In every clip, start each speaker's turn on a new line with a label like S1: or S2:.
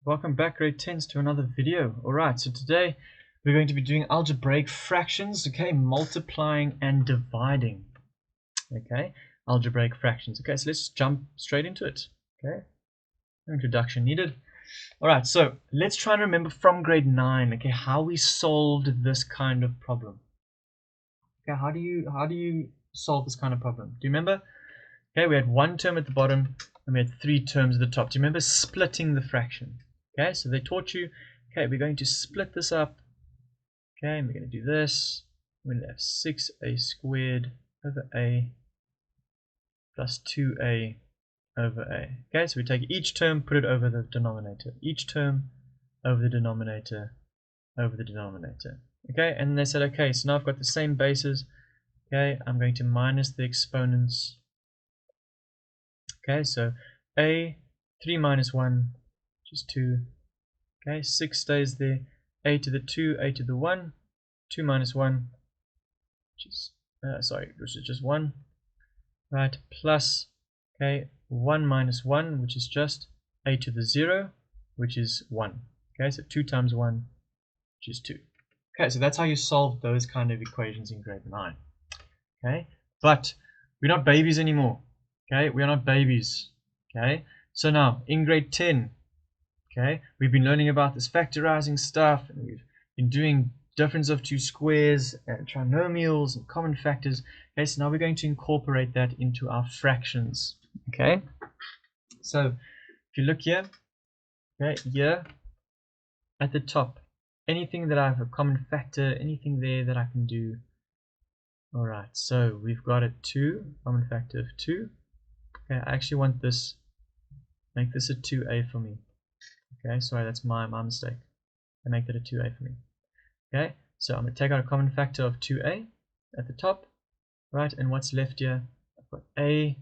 S1: Welcome back, grade 10s, to another video. Alright, so today we're going to be doing algebraic fractions, okay, multiplying and dividing. Okay, algebraic fractions. Okay, so let's jump straight into it. Okay, no introduction needed. Alright, so let's try and remember from grade 9, okay, how we solved this kind of problem. Okay, how do you solve this kind of problem? Do you remember? Okay, we had one term at the bottom and we had three terms at the top. Do you remember splitting the fraction? Okay, so they taught you, okay, we're going to split this up. Okay, and we're going to do this. We're going to have 6a squared over a plus 2a over a. Okay, so we take each term, put it over the denominator. Each term over the denominator over the denominator. Okay, and they said, okay, so now I've got the same bases. Okay, I'm going to minus the exponents. Okay, so a, 3 minus 1, which is 2. Okay, 6 stays there. A to the 2, a to the 1, 2 minus 1, which is, which is just 1. Right, plus, okay, 1 minus 1, which is just a to the 0, which is 1. Okay, so 2 times 1, which is 2. Okay, so that's how you solve those kind of equations in grade 9. Okay, but we're not babies anymore. Okay, we are not babies. Okay, so now in grade 10, okay, we've been learning about this factorizing stuff, and we've been doing difference of two squares and trinomials and common factors. Okay, so now we're going to incorporate that into our fractions. Okay, so if you look here, okay, here at the top, anything that I have a common factor, anything there that I can do. Alright, so we've got a 2, common factor of 2. Okay, I actually want this, make this a 2a for me. Okay, sorry, that's my mistake. I make that a 2a for me. Okay, so I'm going to take out a common factor of 2a at the top, right, and what's left here? I've got a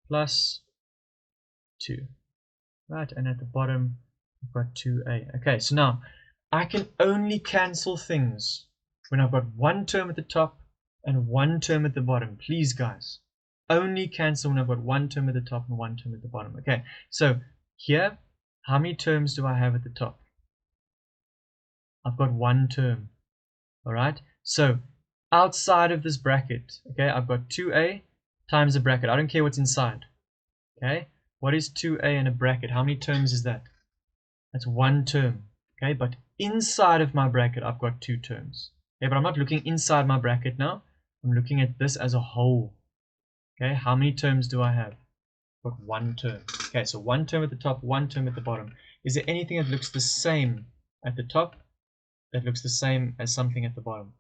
S1: plus 2, right, and at the bottom I've got 2a. Okay, so now I can only cancel things when I've got one term at the top and one term at the bottom. Please, guys, only cancel when I've got one term at the top and one term at the bottom. Okay, so here, how many terms do I have at the top? I've got one term. Alright, so outside of this bracket, okay, I've got 2a times a bracket. I don't care what's inside. Okay, what is 2a in a bracket? How many terms is that? That's one term. Okay, but inside of my bracket, I've got two terms. Okay, but I'm not looking inside my bracket now. I'm looking at this as a whole. Okay, how many terms do I have? I've got one term. Okay, so one term at the top, one term at the bottom. Is there anything that looks the same at the top that looks the same as something at the bottom?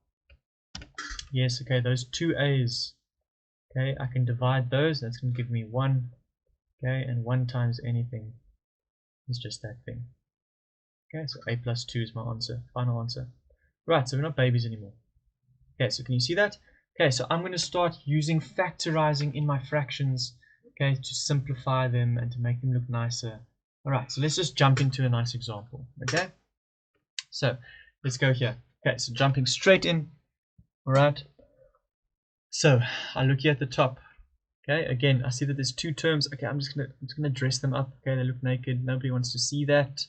S1: Yes, okay, those two a's. Okay, I can divide those. That's going to give me 1. Okay, and 1 times anything is just that thing. Okay, so a plus 2 is my answer, final answer. Right, so we're not babies anymore. Okay, so can you see that? Okay, so I'm going to start using factorizing in my fractions, okay, to simplify them and to make them look nicer. Alright, so let's just jump into a nice example, okay? So, let's go here. Okay, so jumping straight in, alright? So, I look here at the top, okay, again, I see that there's two terms. Okay, I'm just gonna dress them up, okay, they look naked, nobody wants to see that.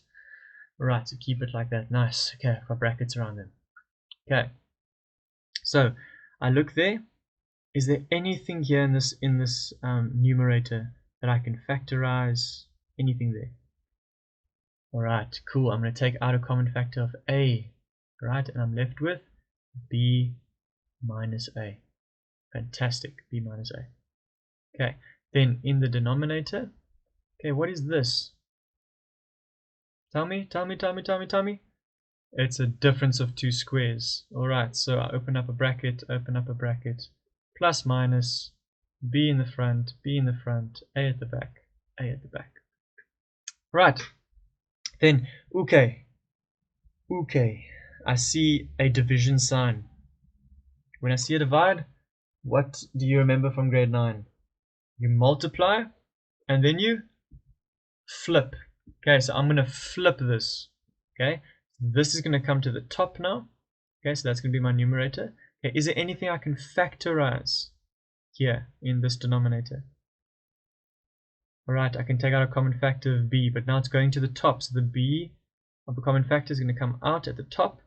S1: Alright, so keep it like that, nice. Okay, I've got brackets around them. Okay, so I look there. Is there anything here in this numerator that I can factorize? Anything there? Alright, cool. I'm going to take out a common factor of a, right, and I'm left with b minus a. Fantastic, b minus a. Okay, then in the denominator, okay, what is this? Tell me. It's a difference of two squares. Alright, so I open up a bracket, plus minus, b in the front, a at the back, Right, then, okay, I see a division sign. When I see a divide, what do you remember from grade 9? You multiply, and then you flip. Okay, so I'm going to flip this. Okay, this is going to come to the top now. Okay, so that's going to be my numerator. Okay, is there anything I can factorize here in this denominator? Alright, I can take out a common factor of b, but now it's going to the top, so the b of the common factor is going to come out at the top,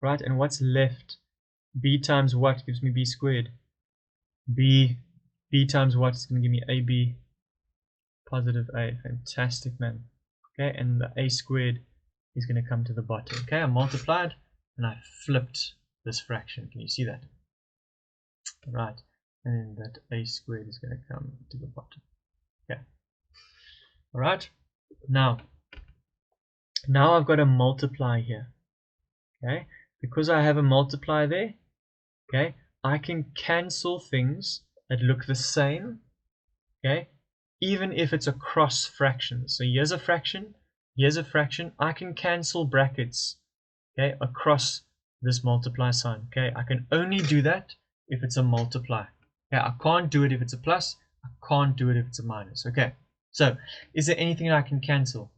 S1: right? And what's left? B times what gives me b squared? B times what is going to give me ab, positive a. Fantastic, man. Okay, and the a squared is going to come to the bottom. Okay, I multiplied and I flipped this fraction. Can you see that? Right, and then that a squared is going to come to the bottom. Okay. Alright, now I've got a multiply here. Okay, because I have a multiply there, okay, I can cancel things that look the same, okay, even if it's a cross fraction. So here's a fraction, I can cancel brackets, okay, across this multiply sign. Okay, I can only do that if it's a multiply. Okay, I can't do it if it's a plus, I can't do it if it's a minus. Okay, so is there anything that I can cancel?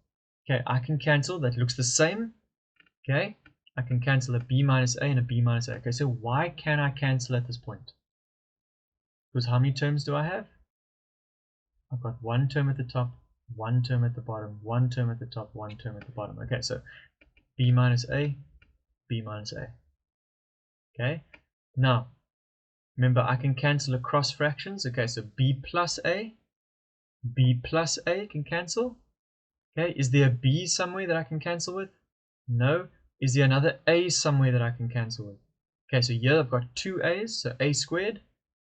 S1: Okay, I can cancel that looks the same. Okay, I can cancel a b minus a and a b minus a. Okay, so why can I cancel at this point? Because how many terms do I have? I've got one term at the top, one term at the bottom, one term at the top, one term at the bottom. Okay, so b minus a, b minus a. Okay, now remember I can cancel across fractions. Okay, so b plus a can cancel. Okay, is there a b somewhere that I can cancel with? No. Is there another a somewhere that I can cancel with? Okay, so here I've got two a's, so a squared,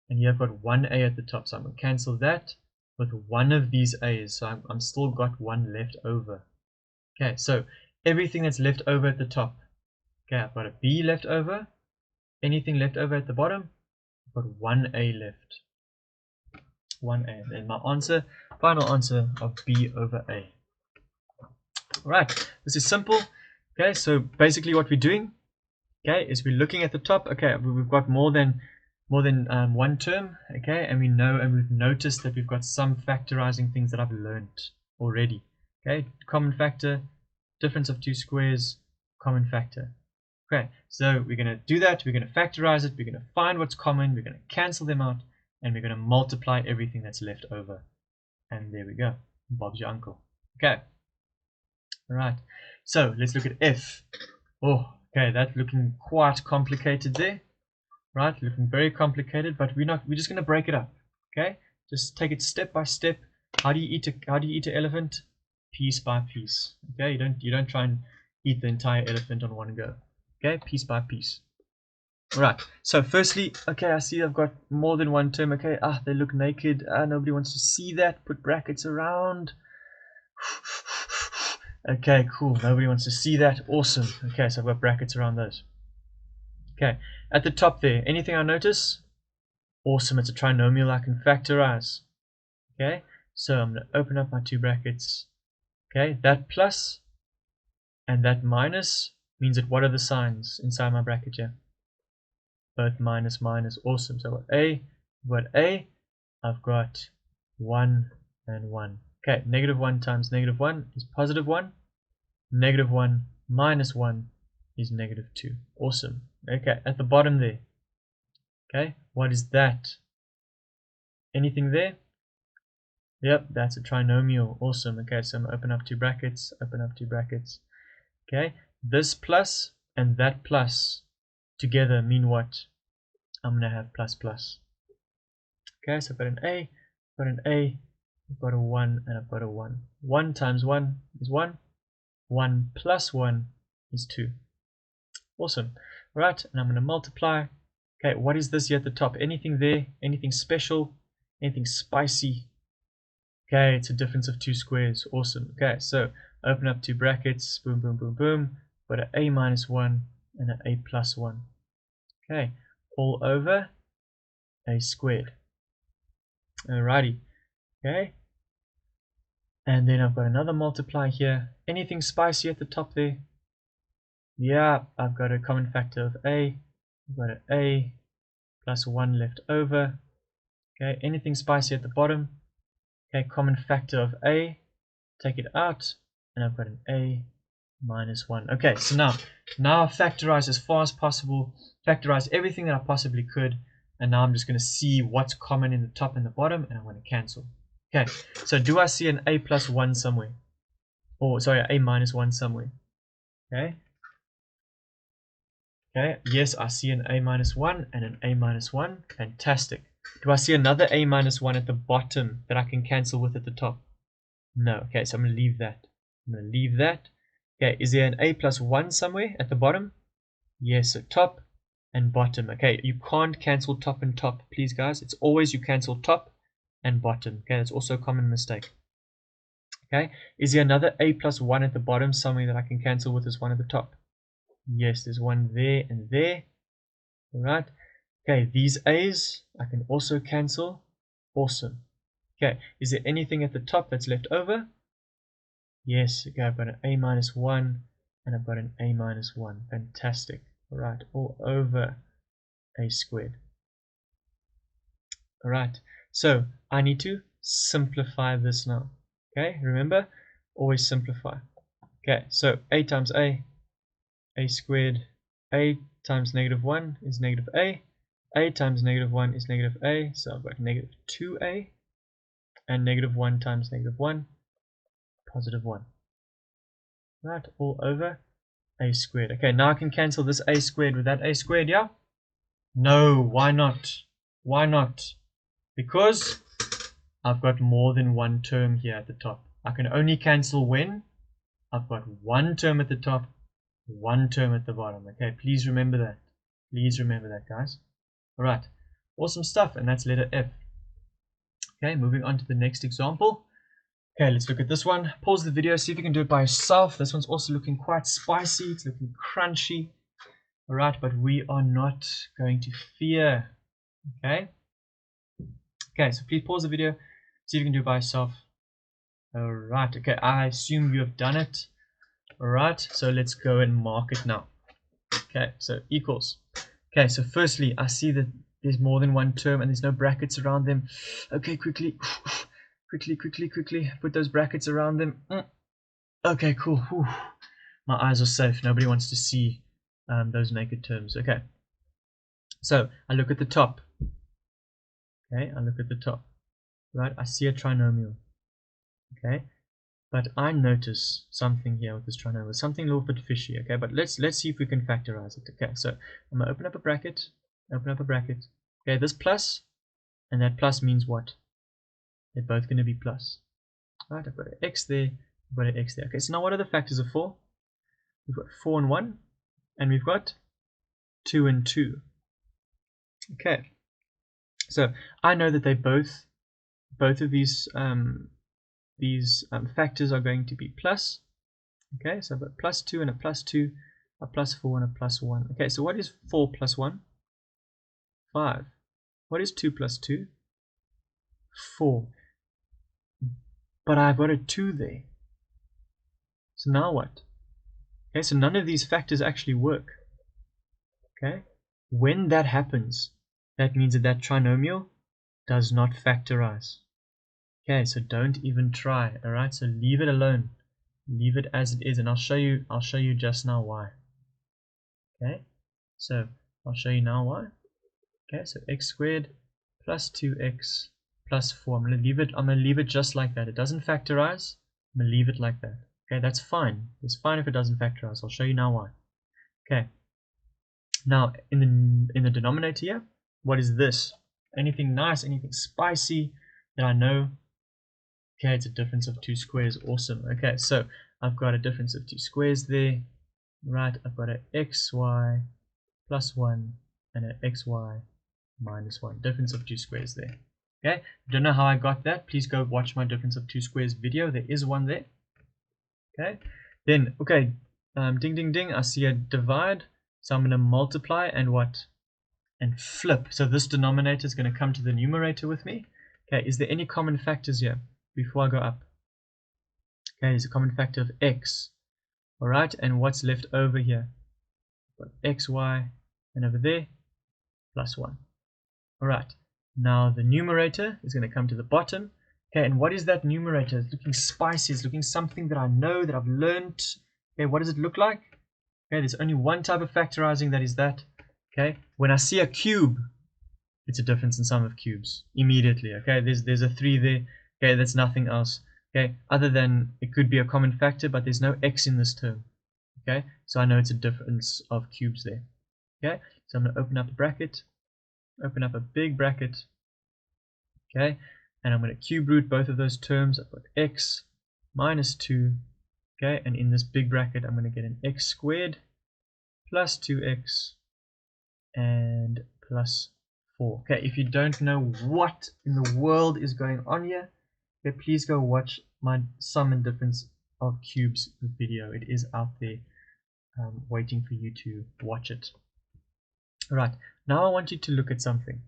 S1: and here I've got one a at the top, so I'm going to cancel that with one of these a's, so I'm still got one left over. Okay, so everything that's left over at the top. Okay, I've got a b left over. Anything left over at the bottom? I've got one a left. One a, and then my answer, final answer of b over a. Alright, this is simple. Okay, so basically what we're doing, okay, is we're looking at the top. Okay, we've got more than one term, okay, and we know and we've noticed that we've got some factorizing things that I've learned already. Okay, common factor, difference of two squares, common factor. Okay, so we're going to do that, we're going to factorize it, we're going to find what's common, we're going to cancel them out, and we're going to multiply everything that's left over. And there we go, Bob's your uncle. Okay. Alright, so let's look at f. Oh, okay, that's looking quite complicated there. Right, looking very complicated, but we're just gonna break it up. Okay, just take it step by step. How do you eat an elephant? Piece by piece. Okay, you don't try and eat the entire elephant on one go. Okay, piece by piece. Alright, so firstly, okay, I see I've got more than one term. Okay, they look naked. Nobody wants to see that. Put brackets around. Okay, cool. Nobody wants to see that. Awesome. Okay, so I've got brackets around those. Okay, at the top there, anything I notice? Awesome, it's a trinomial I can factorize. Okay, so I'm going to open up my two brackets. Okay, that plus and that minus means that what are the signs inside my bracket here? Both minus, minus. Awesome. So I've got A, I've got 1 and 1. Okay, negative 1 times negative 1 is positive 1. Negative 1 minus 1 is negative 2. Awesome. Okay, at the bottom there. Okay, what is that? Anything there? Yep, that's a trinomial. Awesome. Okay, so I'm going to open up two brackets, open up two brackets. Okay, this plus and that plus together mean what? I'm going to have plus plus. Okay, so I've got an A, I've got a 1, and I've got a 1. 1 times 1 is 1. 1 plus 1 is 2. Awesome. Right, and I'm going to multiply. Okay, what is this here at the top? Anything there? Anything special? Anything spicy? Okay, it's a difference of two squares. Awesome. Okay, so open up two brackets. Boom, boom, boom, boom. Got an A minus 1 and an A plus 1. Okay, all over A squared. Alrighty. Okay. And then I've got another multiply here. Anything spicy at the top there? Yeah, I've got a common factor of A. I've got an A plus 1 left over. Okay, anything spicy at the bottom? Okay, common factor of A. Take it out, and I've got an A minus 1. Okay, so now I've factorized as far as possible, factorized everything that I possibly could, and now I'm just going to see what's common in the top and the bottom, and I'm going to cancel. Okay, so do I see an a plus 1 somewhere? Or, sorry, a minus 1 somewhere? Okay. Okay, yes, I see an a minus 1 and an a minus 1. Fantastic. Do I see another a minus 1 at the bottom that I can cancel with at the top? No. Okay, so I'm going to leave that. I'm going to leave that. Okay, is there an a plus 1 somewhere at the bottom? Yes, so top and bottom. Okay, you can't cancel top and top, please, guys. It's always you cancel top and bottom. Okay, that's also a common mistake. Okay, is there another a plus 1 at the bottom somewhere that I can cancel with this one at the top? Yes, there's one there and there. Alright. Okay, these a's I can also cancel. Awesome. Okay, is there anything at the top that's left over? Yes, okay, I've got an a minus 1 and I've got an a minus 1. Fantastic. Alright, all over a squared. Alright, so I need to simplify this now. Okay, remember, always simplify. Okay, so a times a squared, a times negative 1 is negative a times negative 1 is negative a, so I've got negative 2a, and negative 1 times negative 1, positive 1. Right, all over a squared. Okay, now I can cancel this a squared with that a squared, yeah? No, why not? Why not? Because I've got more than one term here at the top. I can only cancel when I've got one term at the top, one term at the bottom. Okay, please remember that. Please remember that, guys. Alright, awesome stuff, and that's letter F. Okay, moving on to the next example. Okay, let's look at this one. Pause the video, see if you can do it by yourself. This one's also looking quite spicy. It's looking crunchy. Alright, but we are not going to fear. Okay? Okay, so please pause the video, see if you can do it by yourself. Alright, okay, I assume you have done it. Alright, so let's go and mark it now. Okay, so equals. Okay, so firstly, I see that there's more than one term and there's no brackets around them. Okay, quickly, put those brackets around them. Okay, cool. Whew. My eyes are safe. Nobody wants to see those naked terms. Okay, so I look at the top. Okay, I look at the top. Right, I see a trinomial. Okay, but I notice something here with this trinomial, something a little bit fishy. Okay, but let's see if we can factorize it. Okay, so I'm gonna open up a bracket. Okay, this plus and that plus means what? They're both going to be plus. Right, I've got an x there, I've got an x there. Okay, so now what are the factors of 4? We've got 4 and 1, and we've got 2 and 2. Okay, so I know that they both of these factors are going to be plus. Okay, so I've got plus 2 and a plus 2, a plus 4 and a plus 1. Okay, so what is 4 plus 1? 5. What is 2 plus 2? 4. But I've got a 2 there. So now what? Okay, so none of these factors actually work. Okay, when that happens, that means that that trinomial does not factorize. Okay, so don't even try. All right, so leave it alone, leave it as it is, and I'll show you just now why. Okay, so I'll show you now why. Okay, so x squared plus 2x plus 4. I'm gonna leave it just like that. It doesn't factorize. I'm gonna leave it like that. Okay, that's fine. It's fine if it doesn't factorize. I'll show you now why. Okay. Now in the denominator here, what is this? Anything nice, anything spicy that I know? Okay, it's a difference of 2 squares. Awesome. Okay, so I've got a difference of 2 squares there. Right, I've got an xy plus 1 and an xy minus 1. Difference of 2 squares there. Okay, don't know how I got that. Please go watch my difference of 2 squares video. There is one there. Okay, then, okay, ding, ding, ding. I see a divide. So I'm going to multiply and what? And flip. So this denominator is going to come to the numerator with me. Okay, is there any common factors here before I go up? Okay, there's a common factor of x. Alright, and what's left over here? Got xy, and over there, plus 1. Alright, now the numerator is going to come to the bottom. Okay, and what is that numerator? It's looking spicy. It's looking something that I know, that I've learned. Okay, what does it look like? Okay, there's only one type of factorizing, that is that. Okay, when I see a cube, it's a difference in sum of cubes immediately. Okay, there's a 3 there, Okay, that's nothing else. Okay, other than it could be a common factor, but there's no x in this term. Okay, so I know it's a difference of cubes there. Okay, so I'm going to open up a bracket, open up a big bracket. Okay, and I'm going to cube root both of those terms. I've got x minus 2. Okay, and in this big bracket, I'm going to get an x squared plus 2x and plus 4. Okay, if you don't know what in the world is going on here, okay, please go watch my sum and difference of cubes video. It is out there waiting for you to watch it. Alright, now I want you to look at something.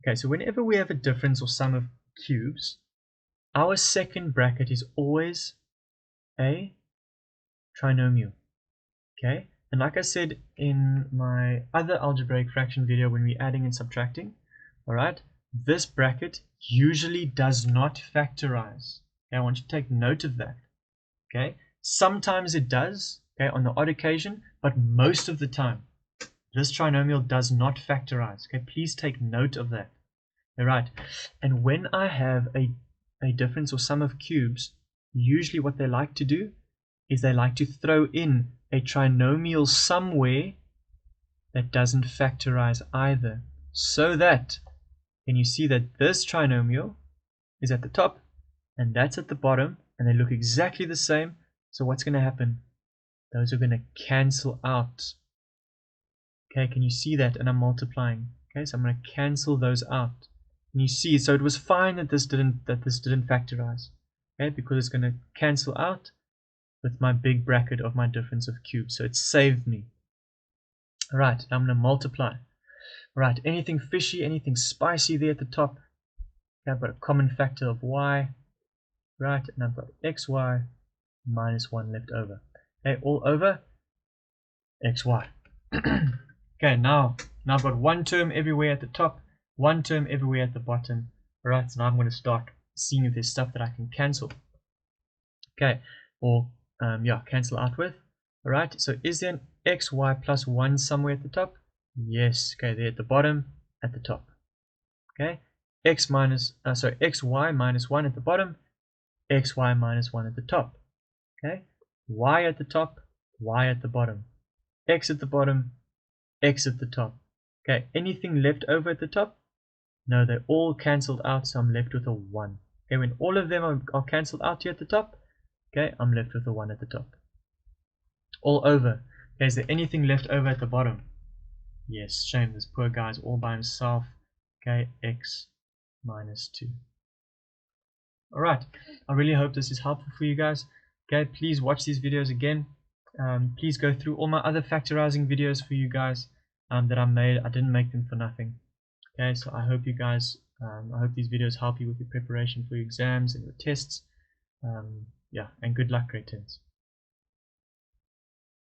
S1: Okay, so whenever we have a difference or sum of cubes, our second bracket is always a trinomial. Okay, and like I said in my other algebraic fraction video when we're adding and subtracting, alright, this bracket usually does not factorize. Okay, I want you to take note of that. Okay, sometimes it does, okay, on the odd occasion, but most of the time this trinomial does not factorize. Okay, please take note of that. Alright, and when I have a difference or sum of cubes, usually what they like to do is they like to throw in a trinomial somewhere that doesn't factorize either, so that can you see that this trinomial is at the top and that's at the bottom and they look exactly the same. So what's going to happen? Those are going to cancel out. Okay, can you see that? And I'm multiplying. Okay, so I'm going to cancel those out. And you see, so it was fine that this didn't factorize. Okay, because it's going to cancel out with my big bracket of my difference of cubes. So it saved me. Alright, now I'm going to multiply. Alright, anything fishy, anything spicy there at the top. Okay, I've got a common factor of y. Right, and I've got xy minus 1 left over. Okay, all over xy. Okay, now I've got one term everywhere at the top, one term everywhere at the bottom. Alright, so now I'm going to start seeing if there's stuff that I can cancel. Okay, or cancel out with. Alright, so is there an xy plus 1 somewhere at the top? Yes, okay, there at the bottom, at the top. Okay, xy minus 1 at the bottom, xy minus 1 at the top. Okay, y at the top, y at the bottom, x at the bottom, x at the top. Okay, anything left over at the top? No, they're all cancelled out, so I'm left with a 1. Okay, when all of them are cancelled out here at the top, okay, I'm left with a 1 at the top. All over. Okay, is there anything left over at the bottom? Yes, shame, this poor guy's all by himself. Okay, x minus 2. Alright, I really hope this is helpful for you guys. Okay, please watch these videos again. Please go through all my other factorizing videos for you guys that I made. I didn't make them for nothing. Okay, so I hope you guys, I hope these videos help you with your preparation for your exams and your tests. And good luck, great 10s.